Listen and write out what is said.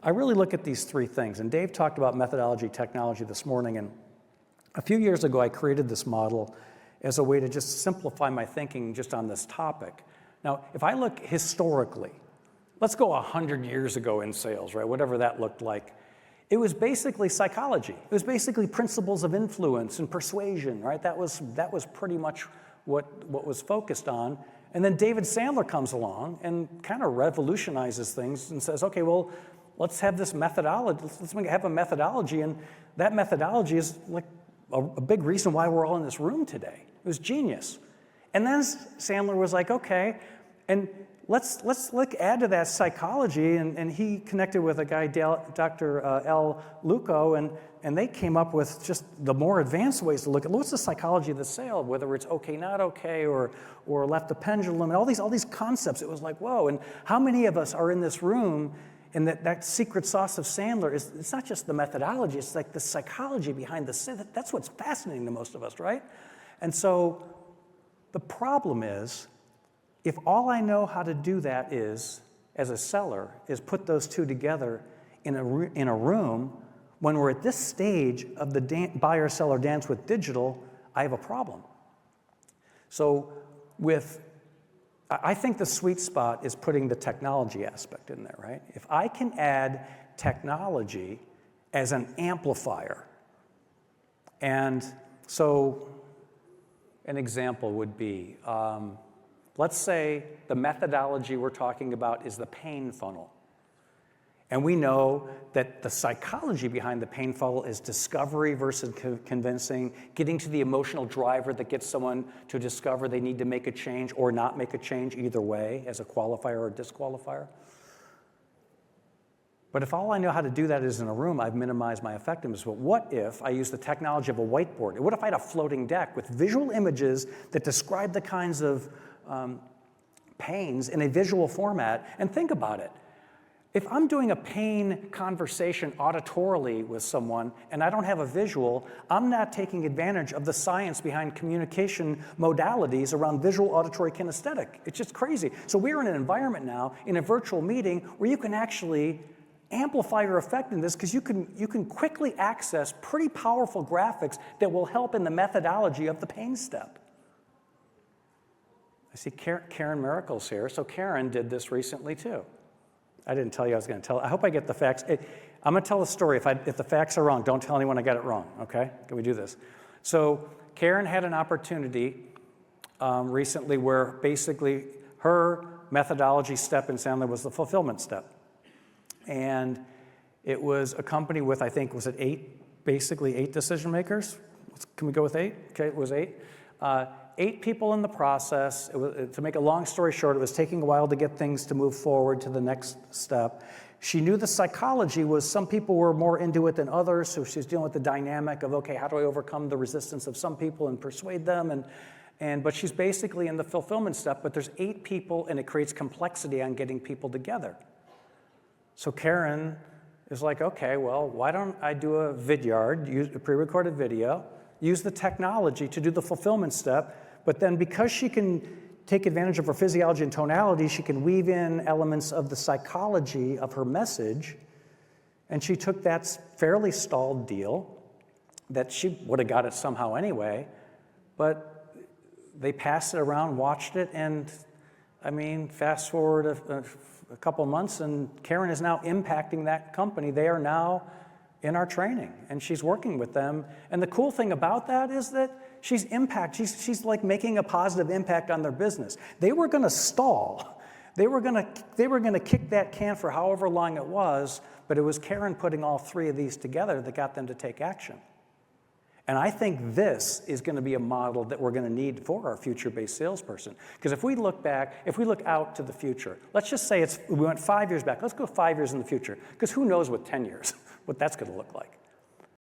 I really look at these three things. And Dave talked about methodology, technology this morning. And a few years ago, I created this model as a way to just simplify my thinking just on this topic. Now, if I look historically, let's go 100 years ago in sales, right? Whatever that looked like. It was basically psychology. It was basically principles of influence and persuasion, right? That was pretty much what was focused on. And then David Sandler comes along and kind of revolutionizes things and says, okay, well, let's have this methodology. Let's have a methodology, and that methodology is like a big reason why we're all in this room today. It was genius. And then Sandler was like, okay, and let's add to that psychology, and he connected with a guy, Dr. L. Luco, and they came up with just the more advanced ways to look at what's the psychology of the sale, whether it's okay, not okay, or left the pendulum, and all these concepts. It was like, whoa, and how many of us are in this room, and that secret sauce of Sandler it's not just the methodology, it's like the psychology behind the sale. That's what's fascinating to most of us, right? And so the problem is, if all I know how to do that is, as a seller, is put those two together in a room, when we're at this stage of the buyer-seller dance with digital, I have a problem. So I think the sweet spot is putting the technology aspect in there, right? If I can add technology as an amplifier, and so an example would be, let's say the methodology we're talking about is the pain funnel. And we know that the psychology behind the pain funnel is discovery versus convincing, getting to the emotional driver that gets someone to discover they need to make a change or not make a change either way as a qualifier or disqualifier. But if all I know how to do that is in a room, I've minimized my effectiveness. But what if I use the technology of a whiteboard? What if I had a floating deck with visual images that describe the kinds of pains in a visual format? And think about it. If I'm doing a pain conversation auditorily with someone and I don't have a visual, I'm not taking advantage of the science behind communication modalities around visual auditory kinesthetic. It's just crazy. So we're in an environment now, in a virtual meeting, where you can actually amplify your effectiveness because you can quickly access pretty powerful graphics that will help in the methodology of the pain step. I see Karen Miracle's here. So Karen did this recently too. I didn't tell you I was going to tell. I hope I get the facts. I'm going to tell a story. If the facts are wrong, don't tell anyone I got it wrong, okay? Can we do this? So Karen had an opportunity recently where basically her methodology step in Sandler was the fulfillment step. And it was a company with, I think, was it eight decision makers? Can we go with 8? Okay, it was 8. 8 people in the process. To make a long story short, it was taking a while to get things to move forward to the next step. She knew the psychology was some people were more into it than others, so she was dealing with the dynamic of, okay, how do I overcome the resistance of some people and persuade them? But she's basically in the fulfillment step, but there's 8 people, and it creates complexity on getting people together. So Karen is like, okay, well, why don't I do a vidyard, use a pre-recorded video, use the technology to do the fulfillment step, but then because she can take advantage of her physiology and tonality, she can weave in elements of the psychology of her message, and she took that fairly stalled deal that she would have got it somehow anyway, but they passed it around, watched it, and I mean, fast forward a couple months, and Karen is now impacting that company. They are now in our training, and she's working with them. And the cool thing about that is that she's like making a positive impact on their business. They were going to stall. They were going to kick that can for however long it was, but it was Karen putting all 3 of these together that got them to take action. And I think this is going to be a model that we're going to need for our future-based salesperson. Because if we look out to the future, let's just say we went 5 years back. Let's go 5 years in the future, because who knows what 10 years, what that's going to look like.